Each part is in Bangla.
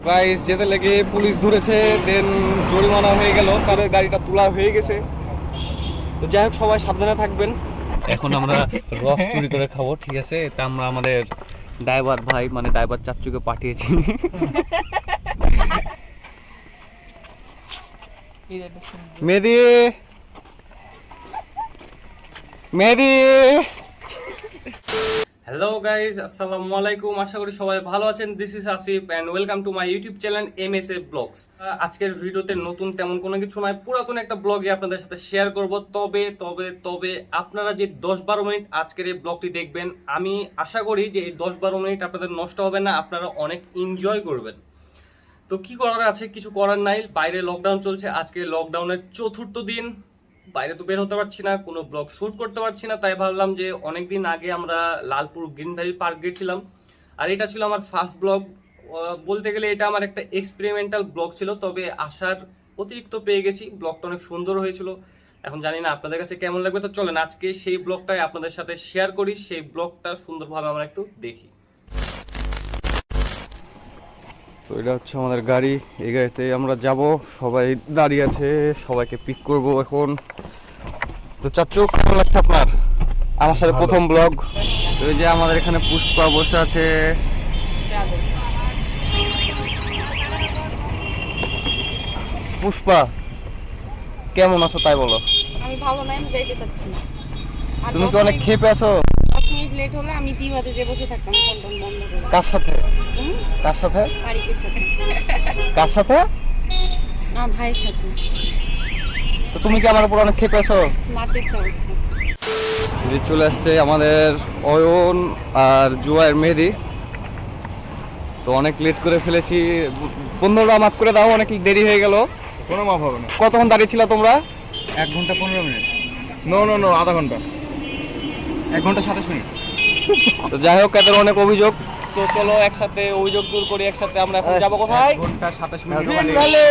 গাইস যেতে লেগে পুলিশ ধরেছে, দেন জরিমানা হয়ে গেল, কারণ গাড়িটা তোলা হয়ে গেছে। তো যাই হোক, সবাই সাবধানে থাকবেন। এখন আমরা রস চুরি করে খাবো, ঠিক আছে? তা আমরা আমাদের ড্রাইভার ভাই মানে ড্রাইভার চাচুকে পাঠিয়েছি। মেহেদি মেহেদি। হ্যালো গাইস, আসসালামু আলাইকুম। আশা করি সবাই ভালো আছেন। This is Asif and welcome to my YouTube channel MSA blogs. আজকের ভিডিওতে নতুন তেমন কোনো কিছু নয়, পুরাতন একটা ব্লগে আপনাদের সাথে শেয়ার করব। তবে আপনারা যে 10-12 মিনিট আজকের এই ব্লগটি দেখবেন, আমি আশা করি যে এই 10-12 মিনিট আপনাদের নষ্ট হবে না, আপনারা অনেক এনজয় করবেন। তো কি করার আছে, কিছু করার নাই। বাইরে লকডাউন চলছে, আজকে লকডাউনের 4র্থ দিন। বাইরে তো বের হতে পারছি না, কোনো ব্লগ শুট করতে পারছি না, তাই ভাবলাম যে অনেকদিন আগে আমরা লালপুর গ্রিন ভ্যালি পার্ক গেছিলাম, আর এটা ছিল আমার ফার্স্ট ব্লগ। বলতে গেলে এটা আমার একটা এক্সপেরিমেন্টাল ব্লগ ছিল, তবে আশার অতিরিক্ত পেয়ে গেছি। ব্লগটা অনেক সুন্দর হয়েছিল, এখন জানি না আপনাদের কাছে কেমন লাগবে। তো চলেন আজকে সেই ব্লগটাই আপনাদের সাথে শেয়ার করি, সেই ব্লগটা সুন্দরভাবে আমরা একটু দেখি। তো এটা হচ্ছে আমাদের গাড়ি, এই গাড়িতে আমরা যাব, সবাই দাঁড়িয়ে আছে, সবাইকে পিক করব এখন। তো চাচু, কেমন লাগছে আপনার আমার সাথে প্রথম ব্লগ? ওই যে আমাদের এখানে পুষ্পা বসে আছে। পুষ্পা, কেমন আছো তাই বলো? আমি ভালো নাই, আমি যাইতে চাচ্ছি না। তুমি কি অনেক খেপে আছো? 10 মিনিট লেট হলে আমি টিভাতে যে বসে থাকতাম, ফোন বন্ধ করে। কার সাথে? কার সাথে? তারিকের সাথে। কার সাথে? না, ভাইয়ের সাথে। তো তুমি কি আমার উপর অনেক খেপে আছো? মারতে ইচ্ছা হচ্ছে। চলে আসছে আমাদের অয়ন আর জুয়ায়ের মেহেদি। তো অনেক লেট করে ফেলেছি, বন্ধুরা মাফ করে দাও, অনেক দেরি হয়ে গেল। কোনো মাফ হবে না। কতক্ষণ দাঁড়িয়ে ছিল তোমরা? 1 ঘন্টা 15 মিনিট। নো আধা ঘন্টা। 1 ঘন্টা 27 মিনিট। তো যাই হোক, এদের অনেক অভিযোগ। তো চলো একসাথে অভিযোগ দূর করি, একসাথে আমরা এখন যাবো কোথায়? 1 ঘন্টা 27 মিনিট। Green valley.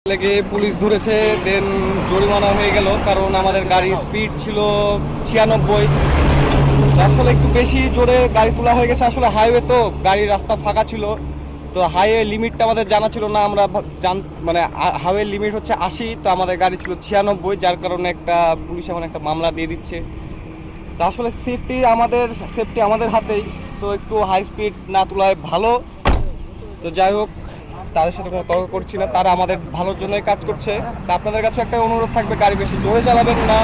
লেগে পুলিশ ধরেছে, দেন জরিমানা হয়ে গেল, কারণ আমাদের গাড়ির স্পিড ছিল 96। আসলে একটু বেশি জোরে গাড়ি তোলা হয়ে গেছে। আসলে হাইওয়ে তো, গাড়ির রাস্তা ফাঁকা ছিল, তো হাইওয়ে লিমিটটা আমাদের জানা ছিল না। আমরা মানে হাইওয়ে লিমিট হচ্ছে 80, তো আমাদের গাড়ি ছিল 96, যার কারণে পুলিশ এখন একটা মামলা দিয়ে দিচ্ছে। তো আসলে সেফটি আমাদের হাতেই, তো একটু হাই স্পিড না তোলাই ভালো। তো যাই হোক, তাদের সাথে কোনো তর্ক করছি না, তারা আমাদের ভালোর জন্যই কাজ করছে। তা আপনাদের কাছে একটা অনুরোধ থাকবে, গাড়ি বেশি জোরে চালাবেন না।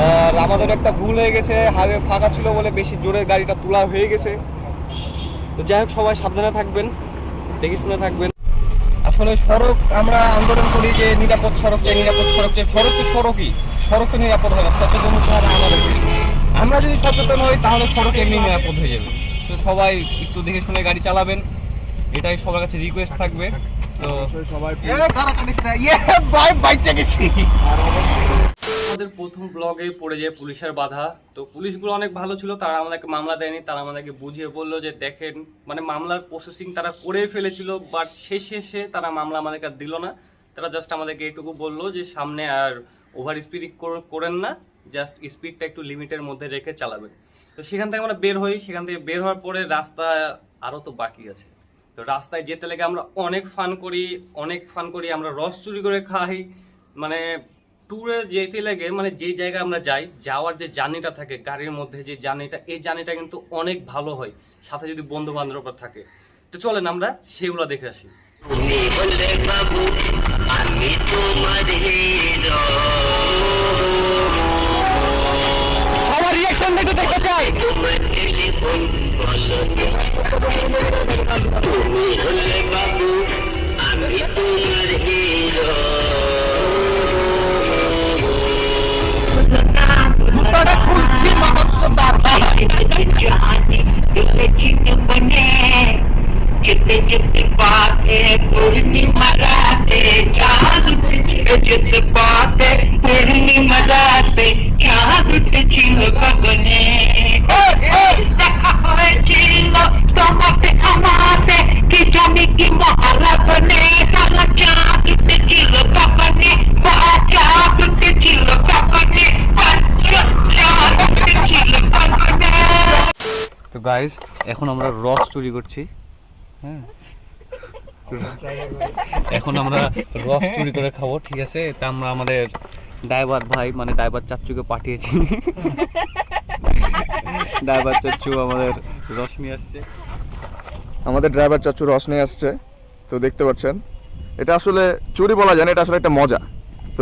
আর আমাদের একটা ভুল হয়ে গেছে, হাইওয়ে ফাঁকা ছিল বলে বেশি জোরে গাড়িটা তোলা হয়ে গেছে। তো যাই হোক, সবাই সাবধানে থাকবেন, দেখে শুনে থাকবেন। আসলে সড়ক আমরা আন্দোলন করি যে নিরাপদ সড়ক চাই, সড়ক তো সড়কই, সড়ক তো নিরাপদ হয় না, সচেতন হতে হবে আমাদেরকে। আমরা যদি সচেতন হই তাহলে সড়ক এমনি নিরাপদ হয়ে যাবে। তো সবাই একটু দেখে শুনে গাড়ি চালাবেন, এটাই সবার কাছে রিকোয়েস্ট থাকবে। তো সবাই আমাদের প্রথম ব্লগে পড়ে যায় পুলিশের বাধা। তো পুলিশগুলো অনেক ভালো ছিল, তারা আমাদেরকে মামলা দেয়নি, তারা আমাদেরকে বুঝিয়ে বললো যে দেখেন, মানে মামলার প্রসেসিং তারা করে ফেলেছিল, বাট শেষে তারা মামলা আমাদেরকে দিল না। তারা জাস্ট আমাদেরকে এইটুকু বললো যে সামনে আর ওভার স্পিড করেন না, জাস্ট স্পিডটা একটু লিমিটের মধ্যে রেখে চালাবেন। তো সেখান থেকে আমরা বের হই, সেখান থেকে বের হওয়ার পরে রাস্তা আরও তো বাকি আছে। তো রাস্তায় যেতে লেগে আমরা অনেক ফান করি, আমরা রস চুরি করে খাই। মানে ট্যুরে যেতে লেগে, মানে যে জায়গায় আমরা যাওয়ার যে জার্নিটা থাকে গাড়ির মধ্যে, যে জার্নিটা, এই জার্নিটা কিন্তু অনেক ভালো হয়, সাথে যদি বন্ধু বান্ধবরা থাকে। তো চলেন আমরা সেগুলো দেখে আসি। সবার রিঅ্যাকশন একটু দেখতে চাই। তোমাকে আমাতে কি জানি কি মহালাপনে সালা গাইস এখন আমরা রস চুরি করছি, হ্যাঁ এখন আমরা রস চুরি করে খাবো, ঠিক আছে। তা আমরা আমাদের ড্রাইভার ভাই মানে ড্রাইভার চাচ্চুকে পাঠিয়েছি, ড্রাইভার চাচ্চু আমাদের রস নিয়ে আসছে। আমাদের ড্রাইভার চাচু রস নিয়ে আসছে, তো দেখতে পাচ্ছেন এটা আসলে চুরি বলা যায় না, এটা আসলে একটা মজা। তো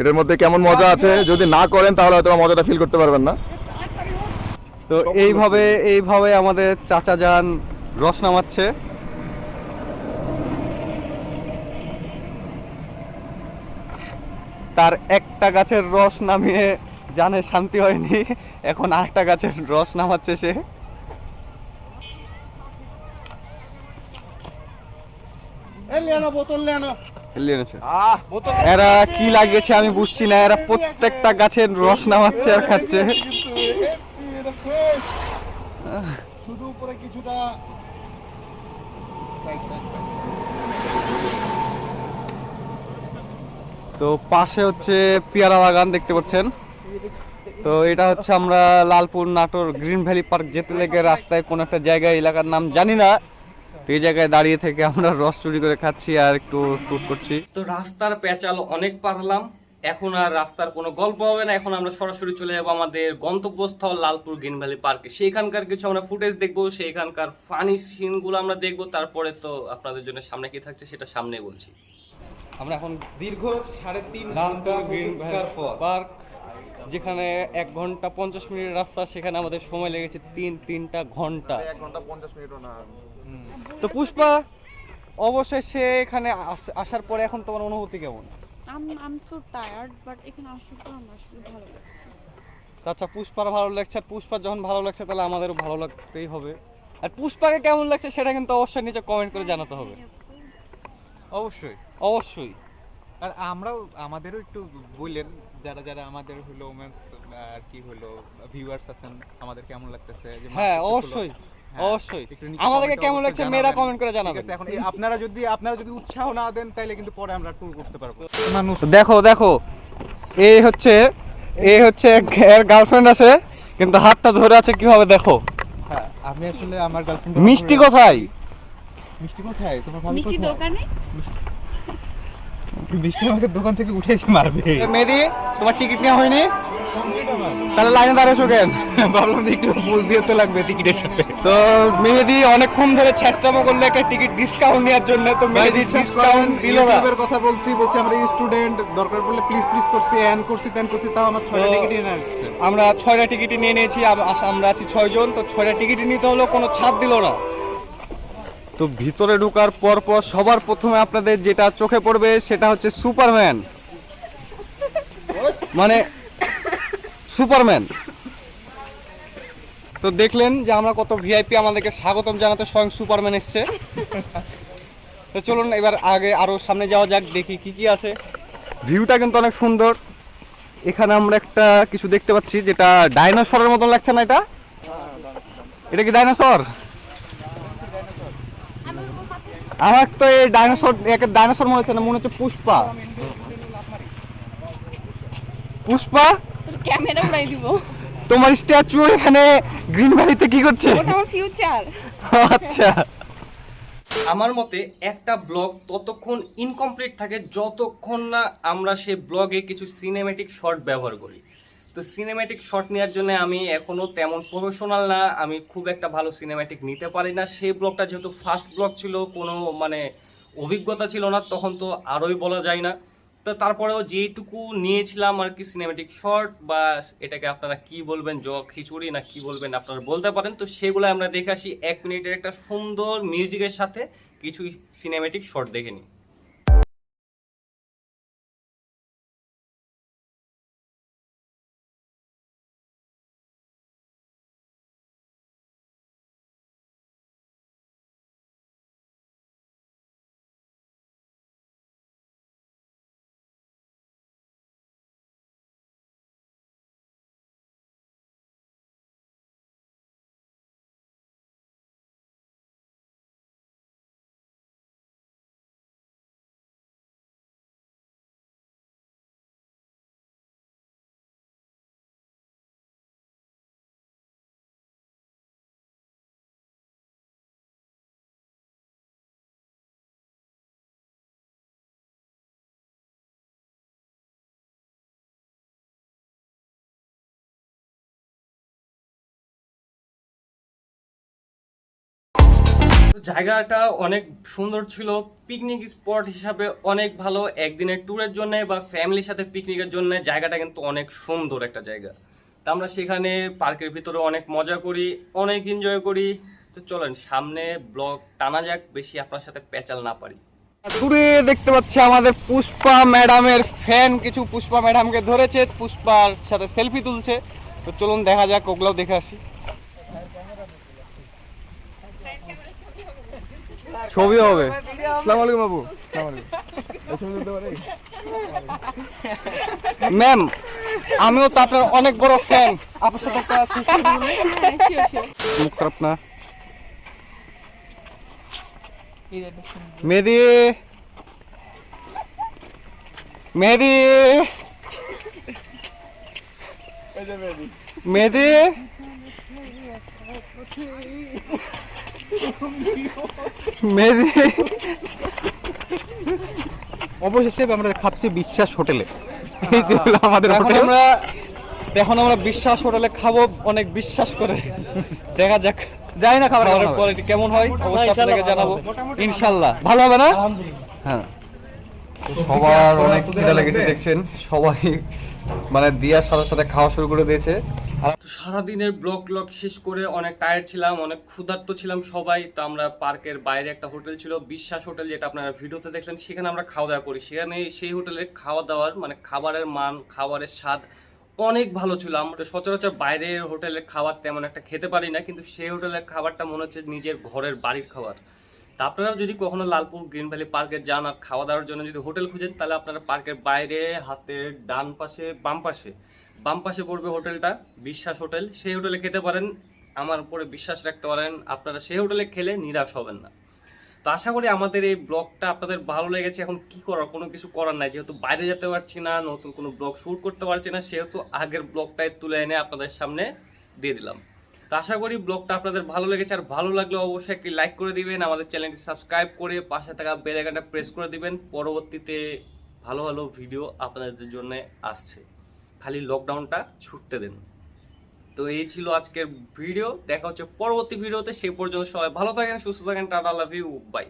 এটার মধ্যে কেমন মজা আছে যদি না করেন তাহলে হয়তো মজাটা ফিল করতে পারবেন না। তো এইভাবে আমাদের চাচা যান রস নামাচ্ছে। তার একটা গাছের রস নামিয়ে জানে শান্তি হয়নি, এখন আরেকটা গাছের রস নামাচ্ছে সে। এরা কি লাগিয়েছে আমি বুঝছি না, এরা প্রত্যেকটা গাছের রস নামাচ্ছে আর খাচ্ছে। শুধু উপরে কিছুটা তো পাশে হচ্ছে পেয়ারা বাগান দেখতে পাচ্ছেন। তো এটা হচ্ছে আমরা Lalpur Natore green valley park যেতে লেগে রাস্তায় কোন একটা জায়গায়, এলাকার নাম জানি না, তো এই জায়গায় দাঁড়িয়ে থেকে আমরা রস চুরি করে খাচ্ছি আর একটু শুট করছি। তো রাস্তার পেঁচাল অনেক পারলাম, এখন আর রাস্তার কোনো গল্প হবে না, এখন আমরা সরাসরি চলে যাবো আমাদের গন্তব্যস্থল লালপুর গ্রিন ভ্যালি পার্কে। সেখানকার কিছু আমরা ফুটেজ দেখবো, সেখানকার ফানি সিনগুলো আমরা দেখবো, তারপরে তো আপনাদের জন্য সামনে কি থাকছে সেটা সামনে বলছি। আমরা এখন দীর্ঘ 3.5 লালপুর গ্রিন ভ্যালি পার্ক, যেখানে 1 ঘন্টা 50 মিনিট রাস্তা, সেখানে আমাদের সময় লেগেছে 3 ঘন্টা। 1 ঘন্টা 50 মিনিটও না। তো পুষ্পা, অবশ্যই সে এখানে আসার পরে এখন তোমার অনুভূতি কেমন? I'm so tired, but এখানে আসার পর আমার আসলে ভালো লাগছে। আচ্ছা, পুষ্পার ভালো লাগছে, আর পুষ্পার যখন ভালো লাগছে তাহলে আমাদেরও ভালো লাগতেই হবে। আর পুষ্পাকে কেমন লাগছে সেটা কিন্তু অবশ্যই নিচে কমেন্ট করে জানাতে হবে। অবশ্যই অবশ্যই। আর আমরাও আমাদেরও একটু বললেন যারা যারা আমাদের হলো ওমেন্স আর কি হলো ভিউয়ার্স আছেন, আমাদের কেমন লাগতেছে। হ্যাঁ অবশ্যই অবশ্যই, আমাদেরকে কেমন লাগছে মেয়েরা কমেন্ট করে জানাবেন। এখন আপনারা যদি উৎসাহ না দেন তাহলে কিন্তু পরে আমরা ট্যুর করতে পারবো। দেখো দেখো, এই হচ্ছে এর গার্লফ্রেন্ড আছে, কিন্তু হাতটা ধরে আছে কিভাবে দেখো। হ্যাঁ, আমি আসলে আমার গার্লফ্রেন্ড। মিষ্টি কোথায়? মিষ্টি কোথায়? তোমার ভাবি মিষ্টি কোথায়? দোকানে মিষ্টি আমাকে দোকান থেকে উঠে এসে মারবে। মেহেদি, তোমার টিকিট নেওয়া হয়নি? তাহলে লাইনে দাঁড়িয়েছো কেন? ভাবলাম যে একটু বুঝ দিয়ে তো লাগবে টিকিটের সাথে। তো মেহেদি অনেকক্ষণ ধরে চেষ্টামো করলো একটা টিকিট ডিসকাউন্ট নেওয়ার জন্য, তো মেহেদি ডিসকাউন্ট দিল না। ইউটিউবের কথা বলছি আমরা স্টুডেন্ট, দরকার পড়লে প্লিজ করছি, এন্ড করছি তেন করছি, তাও আমার 6টা টিকিট এনে রাখছে। আমরা 6টা টিকিটই নিয়ে নিয়েছি, আমরা আছি 6 জন, তো 6টা টিকিটই নিতে হলো, কোনো ছাড় দিল না। তো ভিতরে ঢোকার পর সবার প্রথমে আপনাদের যেটা চোখে পড়বে সেটা হচ্ছে সুপারম্যান, মানে সুপারম্যান। তো দেখলেন যে আমরা কত ভিআইপি, আমাদেরকে স্বাগতম জানাতে স্বয়ং সুপারম্যান এসছে। তো চলুন এবার আগে আরো সামনে যাওয়া যাক, দেখি কি কি আছে। ভিউটা কিন্তু অনেক সুন্দর। এখানে আমরা একটা কিছু দেখতে পাচ্ছি যেটা ডাইনোসরের মতন লাগছে না? এটা কি ডাইনোসর? আমার তো এই ডাইনোসর মনে হচ্ছে না, মনে হচ্ছে পুষ্পা। পুষ্পা, তোর ক্যামেরা উড়াই দিব। তোমার স্ট্যাচু এখানে গ্রিন ভ্যালিতে কি করছে? ওটা আমার ফিউচার। আচ্ছা, আমার মতে একটা ব্লগ ততক্ষণ ইনকমপ্লিট থাকে যতক্ষণ না আমরা সেই ব্লগে কিছু সিনেম্যাটিক শট ব্যবহার করি। তো সিনেম্যাটিক শট নেওয়ার জন্য আমি এখনো তেমন প্রফেশনাল না, আমি খুব একটা ভালো সিনেম্যাটিক নিতে পারি না। সেই ব্লগটা যেহেতু ফার্স্ট ব্লগ ছিল, কোনো মানে অভিজ্ঞতা ছিল না, তখন তো আরোই বলা যায় না। তো তারপরেও যেটুকু নিয়েছিলাম আর কি সিনেম্যাটিক শট, বা এটাকে আপনারা কি বলবেন, খিচুড়ি না কি বলবেন আপনারা বলতে পারেন, তো সেগুলো আমরা দেখে আসি। 1 মিনিটের একটা সুন্দর মিউজিকের সাথে কিছু সিনেম্যাটিক শট দেখে নিই। জায়গাটা অনেক সুন্দর ছিল, পিকনিক স্পট হিসাবে অনেক ভালো। একদিনের ট্যুরের জন্য বা ফ্যামিলির সাথে পিকনিকের জন্য জায়গাটা কিন্তু অনেক সুন্দর একটা জায়গা। তা আমরা সেখানে পার্কের ভিতরে অনেক মজা করি, অনেক এনজয় করি। তো চলেন সামনে ব্লগ টানা যাক, বেশি আপনার সাথে পেঁচাল না পারি। দূরে দেখতে পাচ্ছি আমাদের পুষ্পা ম্যাডামের ফ্যান কিছু পুষ্পা ম্যাডামকে ধরেছে, পুষ্পার সাথে সেলফি তুলছে। তো চলুন দেখা যাক, ওগুলাও দেখে আসি। ছবি হবে। আসসালামু আলাইকুম বাবু। ম্যাম, আমিও তো আপনার অনেক বড় ফ্যান। আপনার সাথে একটা আছে, মুখ খারাপ না। মেহেদি, মেহেদি, মেহেদি, মেহেদি। অবশেষে আমরা খাচ্ছি বিশ্বাস হোটেলে। এই যে হলো আমাদের হোটেল। এখন আমরা বিশ্বাস হোটেলে খাবো, অনেক বিশ্বাস করে। দেখা যাক, যাই না খাবার খাবারের কোয়ালিটি কেমন হয় অবশ্যই আপনাদেরকে জানাবো। ইনশাআল্লাহ ভালো হবে না? হ্যাঁ। সবার অনেক খিদা লেগেছে দেখছেন, সবাই মানে দিয়ার সাথে সাথে খাওয়া শুরু করে দিয়েছে। তো সারাদিনের ব্লগ শেষ করে অনেক টায়ার্ড ছিলাম, অনেক ক্ষুধার্ত ছিলাম সবাই। তো আমরা পার্কের বাইরে একটা হোটেল ছিল, বিশ্বাস হোটেল, যেটা আপনারা ভিডিওতে দেখলেন, সেখানে আমরা খাওয়া দাওয়া করি। সেখানে সেই হোটেলে খাওয়া দাওয়ার মানে খাবারের মান, খাবারের স্বাদ অনেক ভালো ছিল। আমরা সচরাচর বাইরের হোটেলের খাবার তেমন একটা খেতে পারি না, কিন্তু সেই হোটেলের খাবারটা মনে হচ্ছে নিজের ঘরের বাড়ির খাবার। তা আপনারাও যদি কখনো লালপুর গ্রিন ভ্যালি পার্কে যান আর খাওয়া দাওয়ার জন্য যদি হোটেল খুঁজেন, তাহলে আপনারা পার্কের বাইরে হাতের ডান পাশে বাম পাশে পড়বে হোটেলটা, বিশ্বাস হোটেল। সেই হোটেলে খেতে পারেন, আমার উপরে বিশ্বাস রাখতে পারেন, আপনারা সেই হোটেলে খেলে নিরাশ হবেন না। তো আশা করি আমাদের এই ব্লগটা আপনাদের ভালো লেগেছে। এখন কি করার, কোনো কিছু করার নাই, যেহেতু বাইরে যেতে পারছি না, নতুন কোনো ব্লগ শুট করতে পারছি না, সেহেতু আগের ব্লগটাই তুলে এনে আপনাদের সামনে দিয়ে দিলাম। তো আশা করি ব্লগটা আপনাদের ভালো লেগেছে, আর ভালো লাগলে অবশ্যই একটি লাইক করে দিবেন, আমাদের চ্যানেলটি সাবস্ক্রাইব করে পাশে থাকা বেল আইকনটা প্রেস করে দিবেন। পরবর্তীতে ভালো ভালো ভিডিও আপনাদের জন্য আসছে, খালি লকডাউনটা ছুটতে দেন। তো এই ছিল আজকের ভিডিও, দেখা হচ্ছে পরবর্তী ভিডিওতে। সেই পর্যন্ত সবাই ভালো থাকেন, সুস্থ থাকেন, টাটা, লাভ ইউ, বাই।